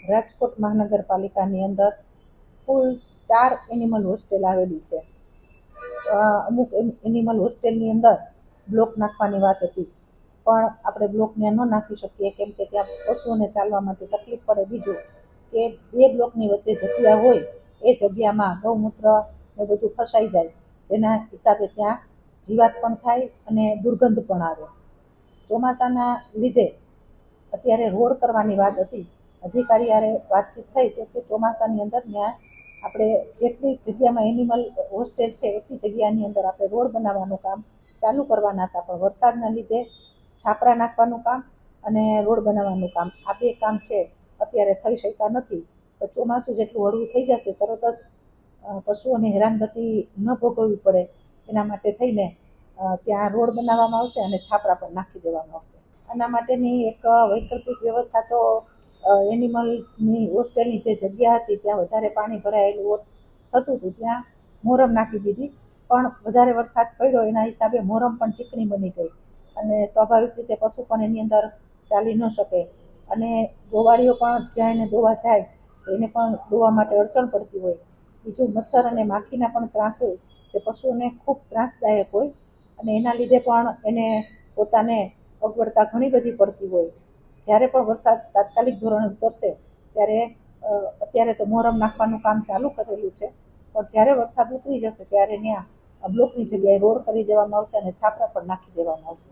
રાજકોટ મહાનગરપાલિકાની અંદર કુલ 4 animal hostel આવેલી છે. અમુક એનિમલ હોસ્ટેલની અંદર બ્લોક નાખવાની વાત હતી, પણ આપણે બ્લોક ત્યાં ન નાખી શકીએ, કેમ કે ત્યાં પશુઓને ચાલવા માટે તકલીફ પડે. બીજું કે 2 બ્લોકની વચ્ચે જગ્યા હોય, એ જગ્યામાં ગૌમૂત્ર ને બધું ફસાઈ જાય, જેના હિસાબે ત્યાં જીવાત પણ થાય અને દુર્ગંધ પણ આવે. ચોમાસાના લીધે અત્યારે રોડ કરવાની વાત હતી. અધિકારી હારે વાતચીત થઈ કે ચોમાસાની અંદર ત્યાં આપણે જેટલી જગ્યામાં એનિમલ હોસ્ટેલ છે એટલી જગ્યાની અંદર આપણે રોડ બનાવવાનું કામ ચાલુ કરવાના હતા, પણ વરસાદના લીધે છાપરા નાખવાનું કામ અને રોડ બનાવવાનું કામ, આ 2 કામ છે અત્યારે થઈ શક્યા નથી. તો ચોમાસું જેટલું હળવું થઈ જશે તરત જ પશુઓને હેરાનગતિ ન ભોગવવી પડે એના માટે થઈને ત્યાં રોડ બનાવવામાં આવશે અને છાપરા પણ નાખી દેવામાં આવશે. આના માટેની એક વૈકલ્પિક વ્યવસ્થા તો એનિમલની હોસ્ટેલની જે જગ્યા હતી ત્યાં વધારે પાણી ભરાયેલું થતું હતું, ત્યાં મોરમ નાખી દીધી, પણ વધારે વરસાદ પડ્યો એના હિસાબે મોરમ પણ ચીકણી બની ગઈ અને સ્વાભાવિક રીતે પશુ પણ એની અંદર ચાલી ન શકે અને ગોવાળીઓ પણ જ્યાં એને દોવા જાય એને પણ દોવા માટે અડચણ પડતી હોય. બીજું મચ્છર અને માખીના પણ ત્રાસ હોય, જે પશુઓને ખૂબ ત્રાસદાયક હોય અને એના લીધે પણ એને પોતાને અગવડતા ઘણી બધી પડતી હોય. જ્યારે પણ વરસાદ તાત્કાલિક ધોરણે ઉતરશે ત્યારે અત્યારે તો મોરમ નાખવાનું કામ ચાલુ કરેલું છે, પણ જ્યારે વરસાદ ઉતરી જશે ત્યારે ત્યાં બ્લોકની જગ્યાએ રોડ કરી દેવામાં આવશે અને છાપરા પણ નાખી દેવામાં આવશે.